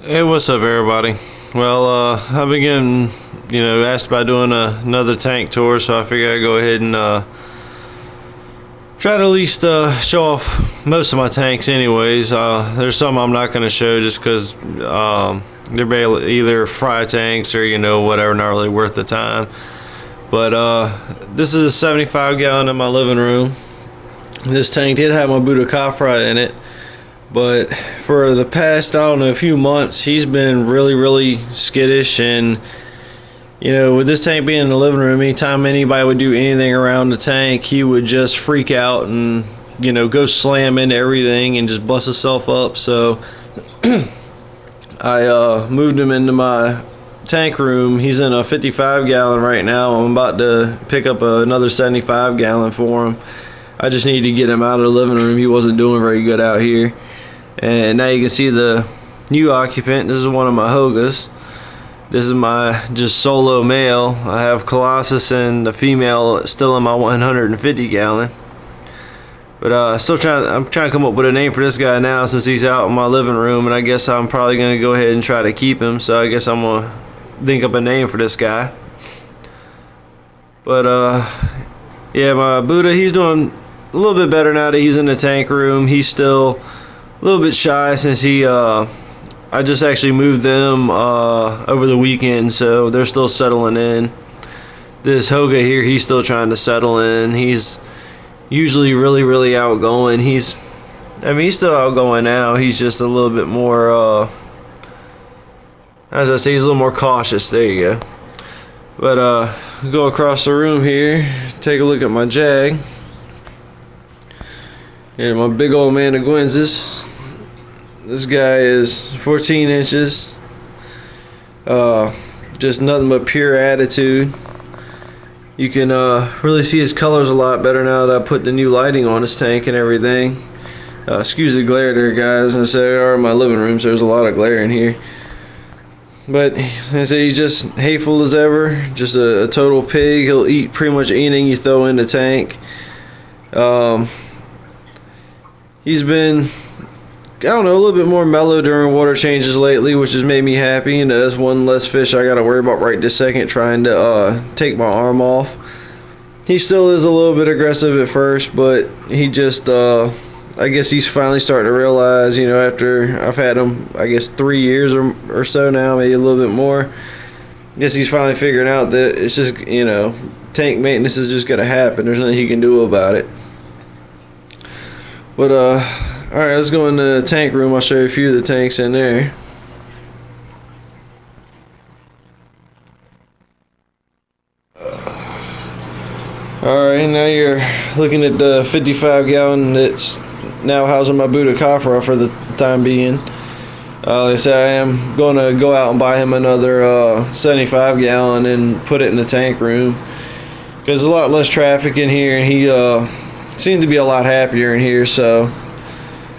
Hey, what's up, everybody? Well, I've been getting, asked about doing another tank tour, so I figured I'd go ahead and try to at least show off most of my tanks. Anyways, there's some I'm not going to show just because they're either fry tanks or whatever, not really worth the time. But this is a 75 gallon in my living room. This tank did have my Buddha Copra in it. But for the past, a few months, he's been really skittish. And, with this tank being in the living room, anytime anybody would do anything around the tank, he would just freak out and, go slam into everything and just bust himself up. So I moved him into my tank room. He's in a 55 gallon right now. I'm about to pick up another 75 gallon for him. I just need to get him out of the living room. He wasn't doing very good out here. And now you can see the new occupant. This is one of my Hogas. This is my just solo male. I have Colossus and the female still in my 150 gallon. But I'm trying to come up with a name for this guy now since he's out in my living room, and I guess I'm probably gonna go ahead and try to keep him. So I guess I'm gonna think up a name for this guy. But yeah, my Buddha, he's doing a little bit better now that he's in the tank room. He's still a little bit shy since I just actually moved them over the weekend, so they're still settling in. This Hoga here, he's still trying to settle in. He's usually really outgoing. He's still outgoing now. He's just a little bit more as I say, he's a little more cautious. There you go. But go across the room here, take a look at my Jag. And my big old man of Gwenz's. This guy is 14 inches. Just nothing but pure attitude. You can really see his colors a lot better now that I put the new lighting on his tank and everything. Excuse the glare there, guys. I say, are in my living room, so there's a lot of glare in here. But I say he's just hateful as ever. Just a total pig. He'll eat pretty much anything you throw in the tank. He's been, a little bit more mellow during water changes lately, which has made me happy. And that's one less fish I got to worry about right this second, trying to take my arm off. He still is a little bit aggressive at first, but he just, I guess he's finally starting to realize, after I've had him, 3 years or so now, maybe a little bit more. I guess he's finally figuring out that it's just, tank maintenance is just going to happen. There's nothing he can do about it. But alright, let's go in the tank room. I'll show you a few of the tanks in there. Alright, now you're looking at the 55 gallon that's now housing my Buddha Copra for the time being. Like I said, I am going to go out and buy him another 75 gallon and put it in the tank room, because there's a lot less traffic in here, and he seems to be a lot happier in here. So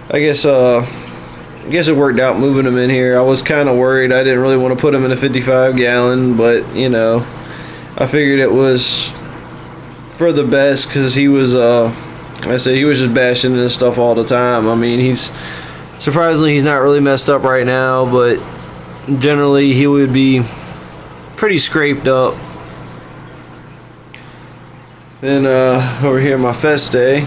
I guess it worked out moving him in here. I was kind of worried. I didn't really want to put him in a 55 gallon, but I figured it was for the best, because he was he was just bashing into stuff all the time. He's surprisingly, he's not really messed up right now, but generally he would be pretty scraped up. Then over here, my Feste.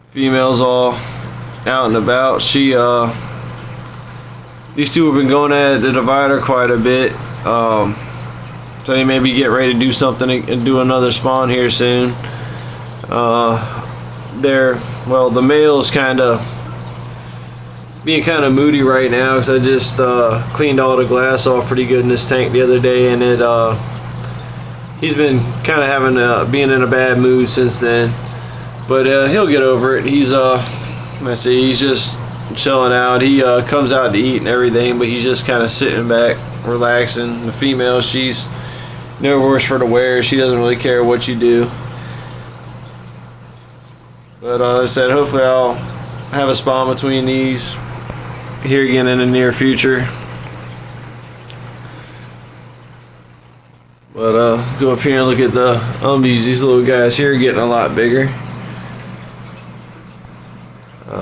Female's all out and about. These two have been going at the divider quite a bit. So they maybe get ready to do something and do another spawn here soon. The male's being kind of moody right now, because I just cleaned all the glass off pretty good in this tank the other day, and he's been kind of being in a bad mood since then. But he'll get over it. He's he's just chilling out. He comes out to eat and everything, but he's just kind of sitting back, relaxing. The female, she's no worse for the wear. She doesn't really care what you do. But as I said, hopefully I'll have a spawn between these here again in the near future. But go up here and look at the umbies. These little guys here are getting a lot bigger.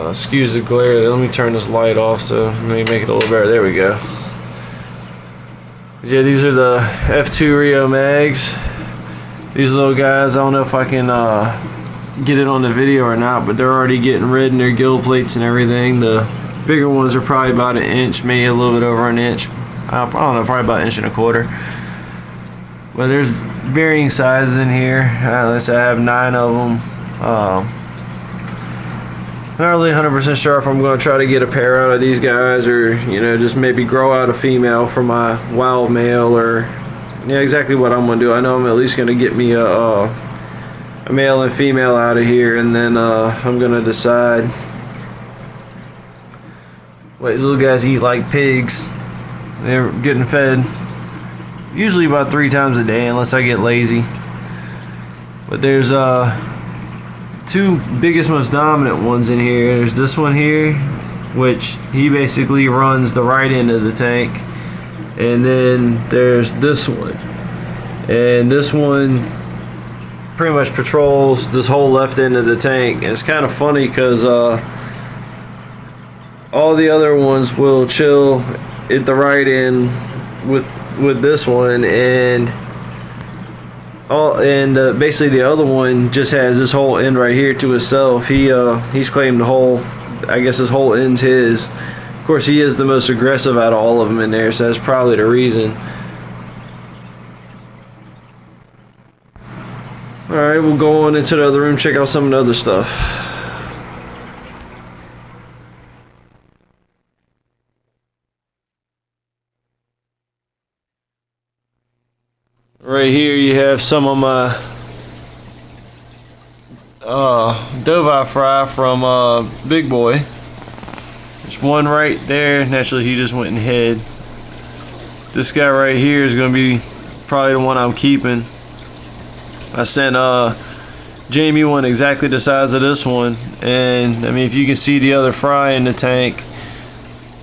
Excuse the glare. Let me turn this light off so let me make it a little better. There we go. Yeah, these are the F2 Rio mags. These little guys, I don't know if I can get it on the video or not, but they're already getting red in their gill plates and everything. The bigger ones are probably about an inch, maybe a little bit over an inch. I don't know, probably about 1.25 inches. But there's varying sizes in here. Let's say I have 9 of them. Not really 100% sure if I'm going to try to get a pair out of these guys, or just maybe grow out a female for my wild male, or exactly what I'm going to do. I know I'm at least going to get me a male and female out of here, and then I'm going to decide. Well, these little guys eat like pigs. They're getting fed usually about 3 times a day unless I get lazy. But there's 2 biggest, most dominant ones in here. There's this one here, which he basically runs the right end of the tank, and then there's this one, and this one pretty much patrols this whole left end of the tank. And it's kind of funny because all the other ones will chill at the right end with this one, and basically the other one just has this whole end right here to himself. He's claimed the whole, I guess this whole end's his. Of course, he is the most aggressive out of all of them in there, so that's probably the reason. Alright, we'll go on into the other room, check out some of the other stuff. Right here you have some of my Dovi fry from Big Boy. There's one right there. Naturally, he just went and hid. This guy right here is going to be probably the one I'm keeping. I sent Jamie one exactly the size of this one, and I mean, if you can see the other fry in the tank,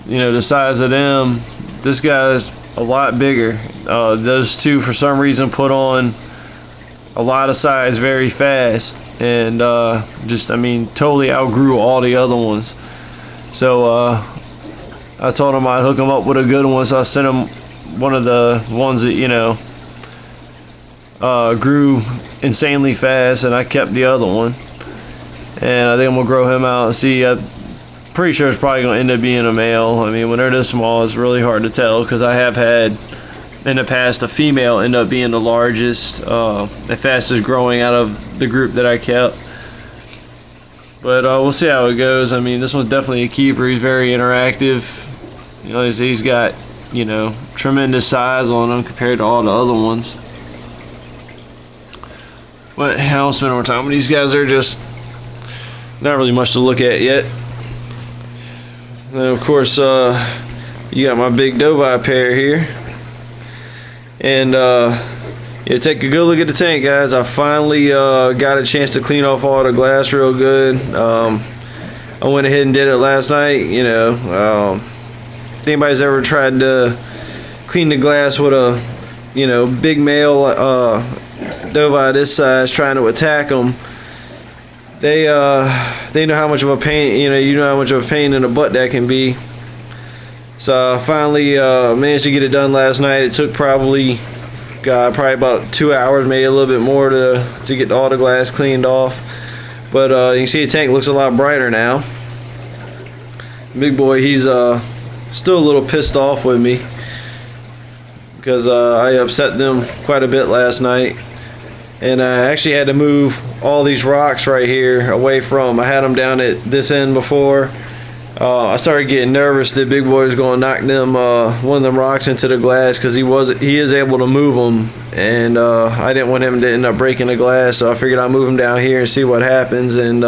the size of them, this guy's a lot bigger. Those 2 for some reason put on a lot of size very fast, and totally outgrew all the other ones. So I told him I'd hook him up with a good one, so I sent him one of the ones that grew insanely fast, and I kept the other one, and I think I'm gonna grow him out and see. Pretty sure it's probably going to end up being a male. I mean, when they're this small, it's really hard to tell, because I have had in the past a female end up being the largest, the fastest growing out of the group that I kept. But we'll see how it goes. I mean, this one's definitely a keeper. He's very interactive. He's got tremendous size on him compared to all the other ones. But I don't spend more time with these guys. They're just not really much to look at yet. Then of course you got my big Dovi pair here, and take a good look at the tank, guys. I finally got a chance to clean off all the glass real good. I went ahead and did it last night. If anybody's ever tried to clean the glass with a big male Dovi this size trying to attack them, they know how much of a pain, you know how much of a pain in the butt that can be. So I finally managed to get it done last night. It took probably about 2 hours, maybe a little bit more to get all the glass cleaned off. But you can see the tank looks a lot brighter now. Big Boy, he's still a little pissed off with me because I upset them quite a bit last night. And I actually had to move all these rocks right here away from. I had them down at this end before. I started getting nervous that Big Boy was going to knock them one of them rocks into the glass, because he is able to move them, and I didn't want him to end up breaking the glass. So I figured I'd move him down here and see what happens. And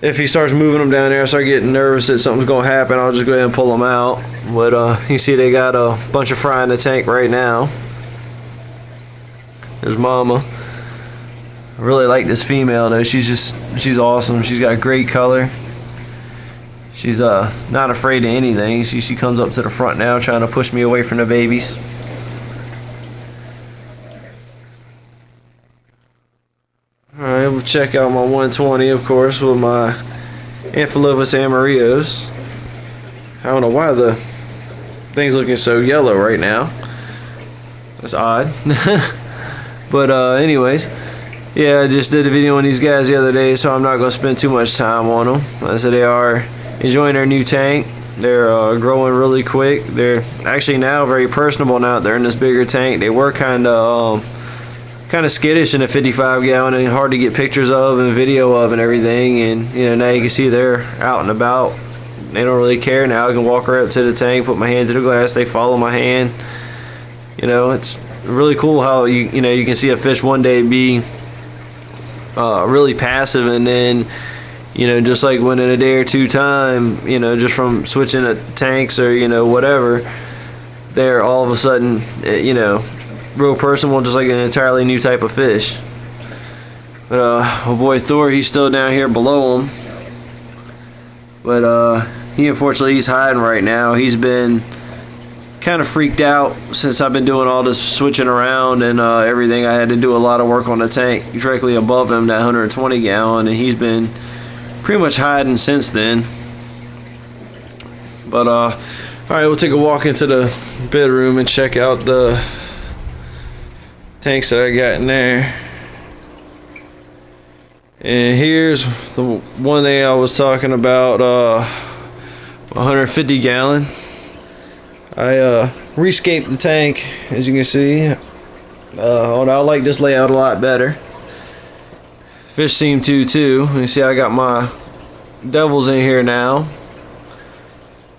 if he starts moving them down there, I start getting nervous that something's going to happen, I'll just go ahead and pull them out. But you see they got a bunch of fry in the tank right now. There's Mama. I really like this female though. She's awesome. She's got great color. She's not afraid of anything. She comes up to the front now trying to push me away from the babies. Alright, we'll go check out my 120, of course, with my Amphilophus amarillos. I don't know why the thing's looking so yellow right now. That's odd. But anyways, yeah, I just did a video on these guys the other day, so I'm not going to spend too much time on them. I said they are enjoying their new tank. They're growing really quick. They're actually now very personable now that they're in this bigger tank. They were kind of skittish in a 55 gallon and hard to get pictures of and video of and everything. And now you can see they're out and about. They don't really care now. I can walk right up to the tank, put my hand to the glass. They follow my hand. It's really cool how you can see a fish one day be really passive, and then just like when in a day or two time, just from switching tanks or whatever, they're all of a sudden real personable, just like an entirely new type of fish. But my boy Thor, he's still down here below him, but he's hiding right now. He's been kind of freaked out since I've been doing all this switching around and everything. I had to do a lot of work on the tank directly above him, that 120 gallon, and he's been pretty much hiding since then. But alright, we'll take a walk into the bedroom and check out the tanks that I got in there. And here's the one thing I was talking about, 150 gallon. I rescaped the tank, as you can see. I like this layout a lot better. Fish seem to too. You see I got my devils in here now.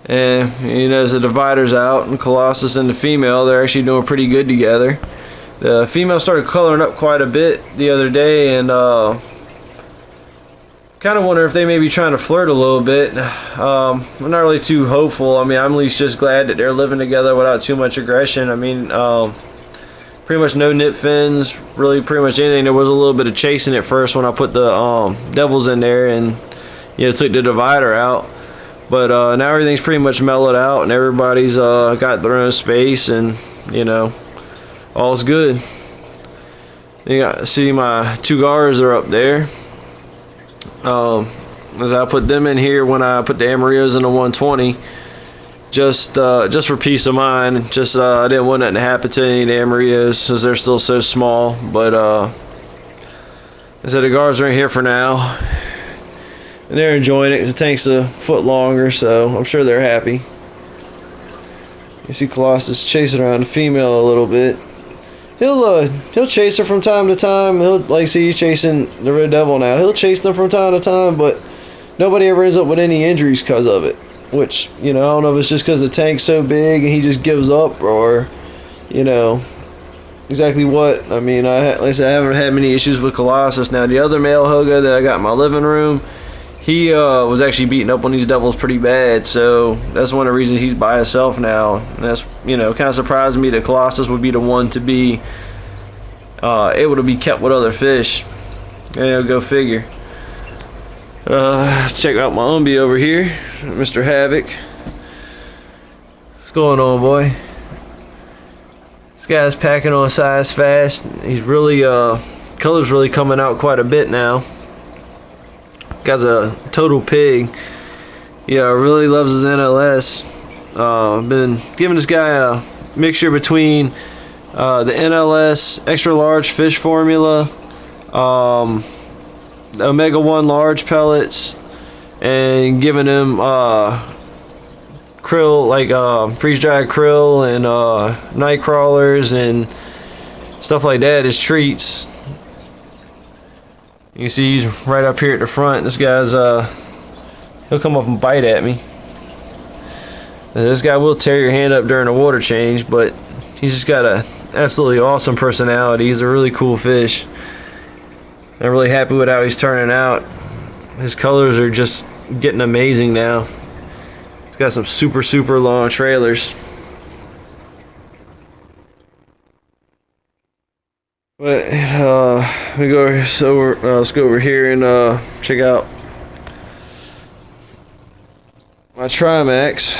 And as the divider's out, and Colossus and the female, they're actually doing pretty good together. The female started coloring up quite a bit the other day, and kind of wonder if they may be trying to flirt a little bit. I'm not really too hopeful. I'm at least just glad that they're living together without too much aggression. Pretty much no nip fins, really pretty much anything. There was a little bit of chasing at first when I put the devils in there and took the divider out. But now everything's pretty much mellowed out and everybody's got their own space, and all's good. See my two gars are up there. As I put them in here when I put the amarillos in the 120, just for peace of mind. I didn't want that to happen to any of the amarillos since they're still so small. But I said the gars are in here for now, and they're enjoying it because the tank's a foot longer, so I'm sure they're happy. You see Colossus chasing around the female a little bit. He'll chase her from time to time. He's chasing the red devil now. He'll chase them from time to time, but nobody ever ends up with any injuries because of it. Which I don't know if it's just because the tank's so big and he just gives up, or exactly what. I haven't had many issues with Colossus. Now the other male Hoga that I got in my living room, he was actually beating up on these devils pretty bad, so that's one of the reasons he's by himself now. And that's kind of surprised me that Colossus would be the one to be able to be kept with other fish. Go figure. Check out my Umbi over here, Mr. Havoc. What's going on, boy? This guy's packing on size fast. He's really color's really coming out quite a bit now. Guy's a total pig. Really loves his NLS. Been giving this guy a mixture between the NLS extra large fish formula, Omega 1 large pellets, and giving him krill, like freeze-dried krill and night crawlers and stuff like that as treats. You can see he's right up here at the front. This guy's he'll come up and bite at me. And this guy will tear your hand up during a water change, but he's just got a absolutely awesome personality. He's a really cool fish. I'm really happy with how he's turning out. His colors are just getting amazing now. He's got some super long trailers. But let's go over here and check out my Trimax.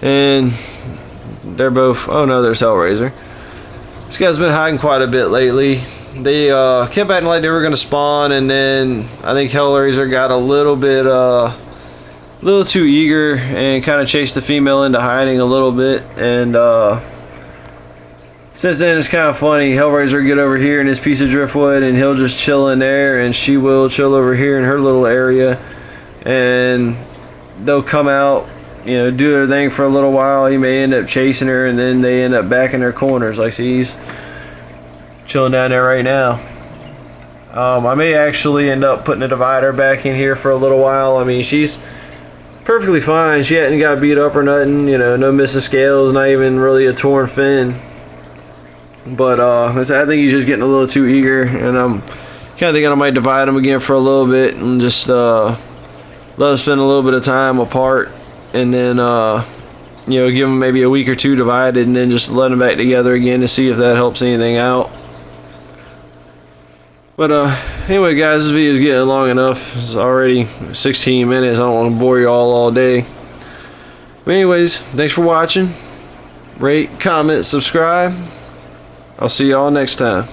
And they're both, oh no, there's Hellraiser. This guy's been hiding quite a bit lately. they kept acting like they were gonna spawn, and then I think Hellraiser got a little too eager and kind of chased the female into hiding a little bit. And since then, it's kind of funny. Hellraiser get over here in his piece of driftwood, and he'll just chill in there, and she will chill over here in her little area, and they'll come out, do their thing for a little while. He may end up chasing her, and then they end up back in their corners. Like, see, he's chilling down there right now. I may actually end up putting a divider back in here for a little while. I mean, she's perfectly fine. She hadn't got beat up or nothing. No missing scales, not even really a torn fin. But I think he's just getting a little too eager, and I'm kind of thinking I might divide him again for a little bit and just let him spend a little bit of time apart, and then give him maybe a week or two divided, and then just let them back together again to see if that helps anything out. But anyway, guys, this video is getting long enough. It's already 16 minutes. I don't want to bore you all day. But anyways, thanks for watching. Rate, comment, subscribe. I'll see y'all next time.